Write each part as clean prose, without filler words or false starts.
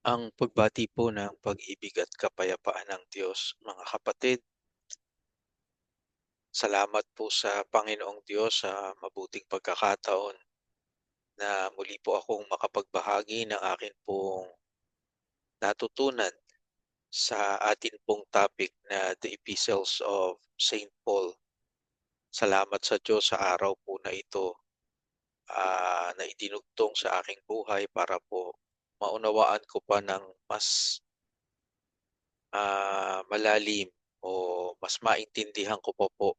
Ang pagbati po ng pag-ibig at kapayapaan ng Diyos, mga kapatid. Salamat po sa Panginoong Diyos sa mabuting pagkakataon na muli po akong makapagbahagi ng akin pong natutunan sa atin pong topic na The Epistles of Saint Paul. Salamat sa Diyos sa araw po na ito na idinugtong sa aking buhay para po maunawaan ko pa ng mas malalim o mas maintindihan ko pa po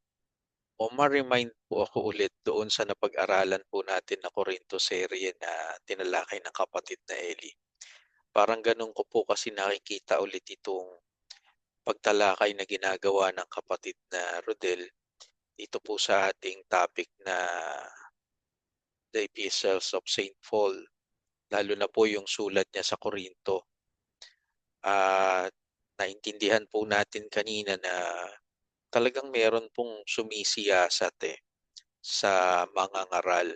o ma-remind po ako ulit doon sa napag-aralan po natin na Korinto serye na tinalakay ng kapatid na Eli. Parang gano'n ko po kasi nakikita ulit itong pagtalakay na ginagawa ng kapatid na Rodel dito po sa ating topic na The Epistles of Saint Paul, lalo na po yung sulat niya sa Korinto. At naintindihan po natin kanina na talagang meron pong sumisiyasat sa mga ngaral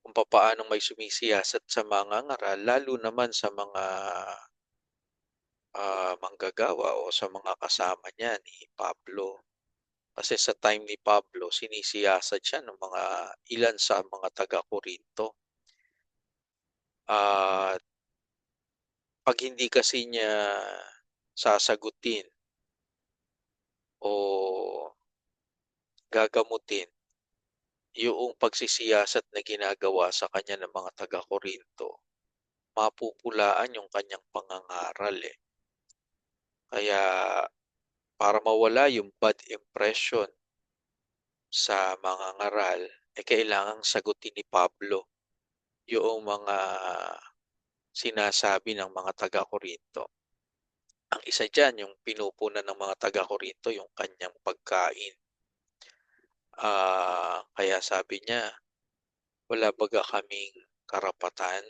kung papaanong may sumisiyasat sa mga ngaral lalo naman sa mga, manggagawa o sa mga kasama niya ni Pablo. Kasi sa time ni Pablo sinisiyasat siya ng mga ilan sa mga taga-Korinto. At 'pag hindi kasi niya sasagutin o gagamutin yung pagsisiyasat na ginagawa sa kanya ng mga taga-Korinto, mapupulaan yung kanyang pangangaral, Kaya para mawala yung bad impression sa mga ngaral, kailangang sagutin ni Pablo yung mga sinasabi ng mga taga-Korinto. Ang isa diyan, yung pinupunan ng mga taga-Korinto, yung kanyang pagkain. Kaya sabi niya, wala baga kaming karapatan,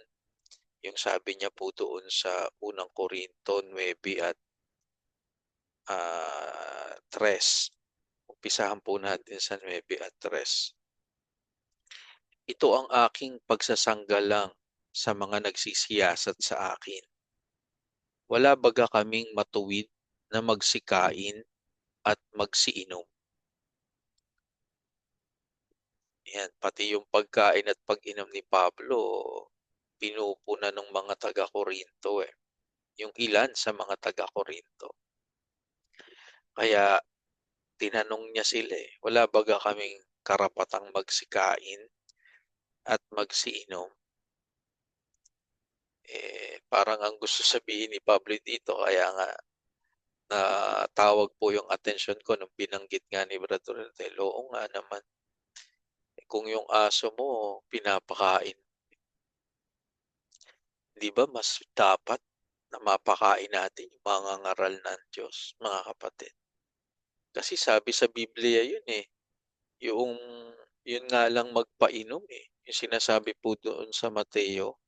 yung sabi niya po doon sa unang Korinto 9 at 3. Umpisahan po natin sa 9 at 3. Ito ang aking pagsasanggalang sa mga nagsisiyasat sa akin. Wala baga kaming matuwid na magsikain at magsiinom. Yan, pati yung pagkain at pag-inom ni Pablo, pinupunan ng mga taga-Korinto Yung ilan sa mga taga-Korinto. Kaya tinanong niya sila wala baga kaming karapatang magsikain at magsiinom? Parang ang gusto sabihin ni Pablo dito kaya nga natawag po yung atensyon ko nung binanggit nga ni Brother Rodel, oo nga naman. Kung yung aso mo pinapakain, 'di ba mas dapat na mapakain natin yung mga ngaral ng Diyos, mga kapatid. Kasi sabi sa Biblia yun, yung yun nga lang magpainom, yung sinasabi po doon sa Mateo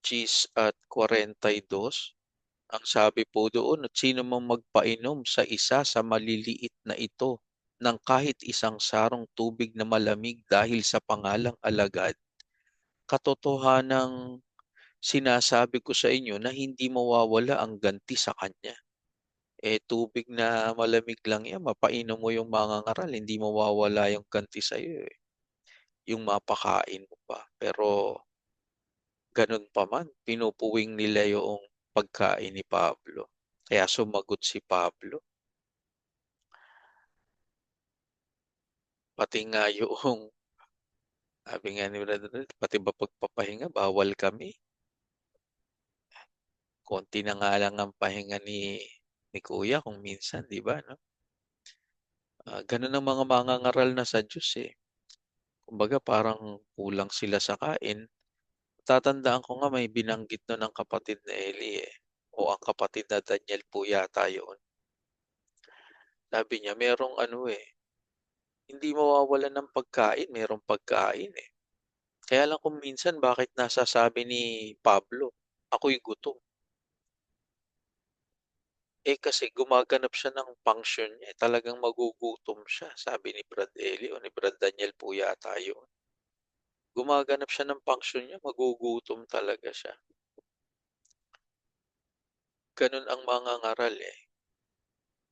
10:42. Ang sabi po doon, at sino mang magpainom sa isa sa maliliit na ito ng kahit isang sarong tubig na malamig dahil sa pangalang alagad, katotohanang sinasabi ko sa inyo na hindi mawawala ang ganti sa kanya. Tubig na malamig lang yan, mapainom mo yung mga ngaral, hindi mawawala yung ganti sa'yo, yung mapakain mo pa. Pero ganun pa man, pinupuwing nila yung pagkain ni Pablo. Kaya sumagot si Pablo. Pati nga yung sabi nga ni Brother Nel, pati ba pagpapahinga bawal kami. Konti na nga lang ang pahinga ni Kuya kung minsan, 'di ba, 'no? Gano'n ang mga mangangaral na sa Diyos, Kumbaga parang kulang sila sa kain. Natatandaan ko nga may binanggit nun ang kapatid na Eli, o ang kapatid na Daniel po yata yun. Sabi niya merong ano, hindi mawawalan ng pagkain, merong pagkain, Kaya lang kung minsan bakit nasasabi ni Pablo, "Ako'y gutom." Kasi gumaganap siya ng function niya, talagang magugutom siya, sabi ni Brad Eli o ni Brad Daniel po yata yun. Gumaganap siya ng function niya, magugutom talaga siya. Gano'n ang mga ngaral eh.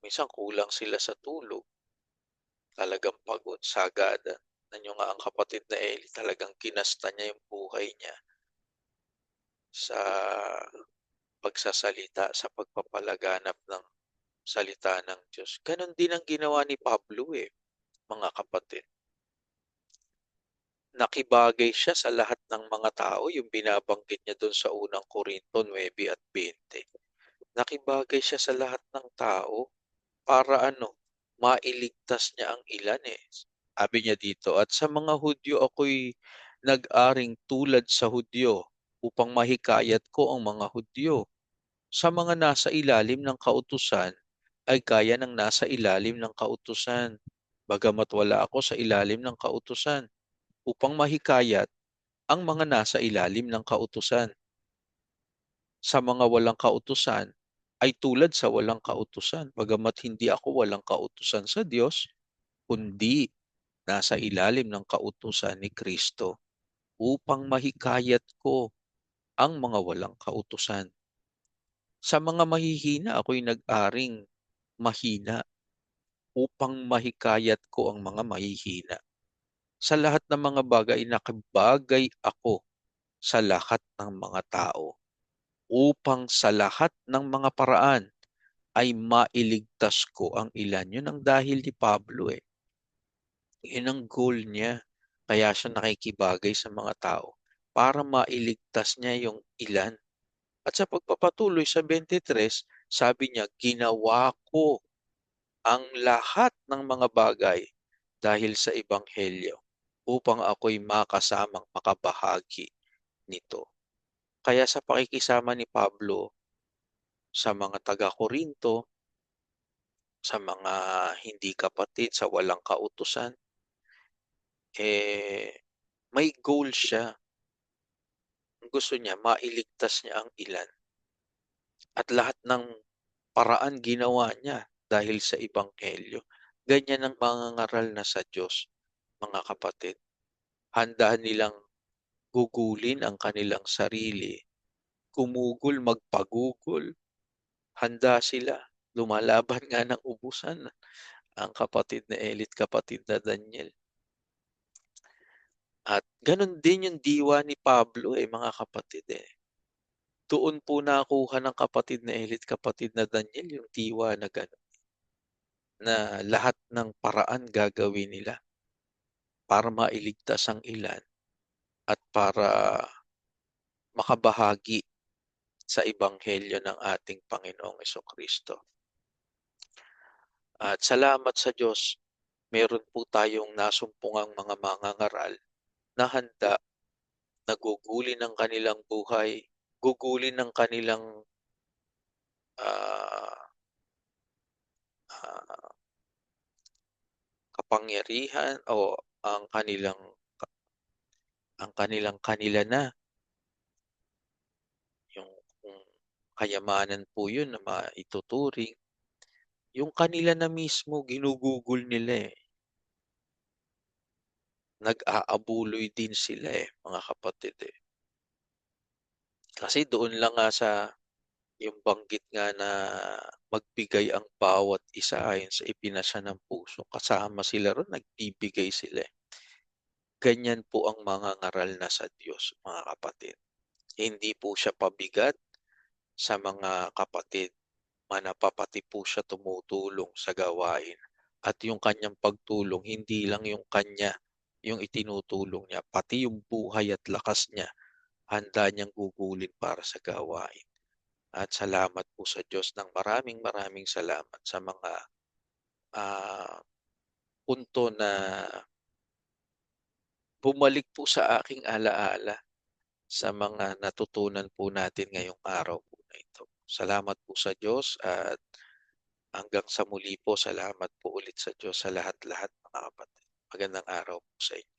Minsan kulang sila sa tulog, talagang pagod, sagada. Tignan nga ang kapatid na Eli, talagang kinasta niya yung buhay niya sa pagsasalita, sa pagpapalaganap ng salita ng Diyos. Gano'n din ang ginawa ni Pablo eh, mga kapatid. Nakibagay siya sa lahat ng mga tao, yung binabanggit niya do'n sa unang Korinto 9:20. Nakibagay siya sa lahat ng tao para ano, mailigtas niya ang ilan eh. Sabi niya dito, "At sa mga Hudyo ako'y nag-aring tulad sa Hudyo upang mahikayat ko ang mga Hudyo. Sa mga nasa ilalim ng kautusan ay gaya ng nasa ilalim ng kautusan, bagamat wala ako sa ilalim ng kautusan, upang mahikayat ang mga nasa ilalim ng kautusan. Sa mga walang kautusan ay tulad sa walang kautusan, bagamat hindi ako walang kautusan sa Diyos, kundi nasa ilalim ng kautusan ni Kristo upang mahikayat ko ang mga walang kautusan. Sa mga mahihina ako'y nag-aring mahina upang mahikayat ko ang mga mahihina. Sa lahat ng mga bagay nakabagay ako sa lahat ng mga tao upang sa lahat ng mga paraan ay mailigtas ko ang ilan. Yun ang dahil ni Pablo eh. Yun ang goal niya. Kaya siya nakikibagay sa mga tao para mailigtas niya yung ilan. At sa pagpapatuloy sa 23, sabi niya, ginawa ko ang lahat ng mga bagay dahil sa Ebanghelyo upang ako'y makasamang makabahagi nito. Kaya sa pakikisama ni Pablo sa mga taga-Korinto, sa mga hindi kapatid, sa walang kautusan, eh, may goal siya. Gusto niya mailigtas niya ang ilan at lahat ng paraan ginawa niya dahil sa Ebanghelyo. Ganyan ang mga ngaral na sa Diyos, mga kapatid. Handa nilang gugulin ang kanilang sarili, gumugol, magpagugol. Handa sila. Lumalaban nga ng ubusan ang kapatid na Elit, kapatid na Daniel. At gano'n din yung diwa ni Pablo eh, mga kapatid eh. Doon po nakuha ng kapatid na Elit, kapatid na Daniel yung diwa na gano'n, na lahat ng paraan gagawin nila para mailigtas ang ilan at para makabahagi sa ebanghelyo ng ating Panginoong Kristo. At salamat sa Diyos, meron po tayong nasumpungang mga mangangaral na handa, na gugulin ng kanilang buhay, gugulin ng kanilang ah, ah, kapangyarihan o ang kanilang kanila na, yung kung kayamanan po yun na maituturing, yung kanila na mismo ginugugol nila eh. Nag-aabuloy din sila eh, mga kapatid eh. Kasi doon lang nga sa yung banggit nga na magbigay ang bawat isa ayon sa ipinasya ng puso, kasama sila ron, nagbibigay sila eh. Ganyan po ang mga ngaral na sa Diyos, mga kapatid. Hindi po siya pabigat sa mga kapatid, manapapati po siya tumutulong sa gawain. At yung kanyang pagtulong, hindi lang yung kanya yung itinutulong niya, pati yung buhay at lakas niya, handa niyang gugulin para sa gawain. At salamat po sa Diyos, ng maraming maraming salamat sa mga ah, punto na bumalik po sa aking alaala sa mga natutunan po natin ngayong araw po na ito. Salamat po sa Diyos at hanggang sa muli po, salamat po ulit sa Diyos sa lahat-lahat, mga kapatid. Magandang araw po sa inyo.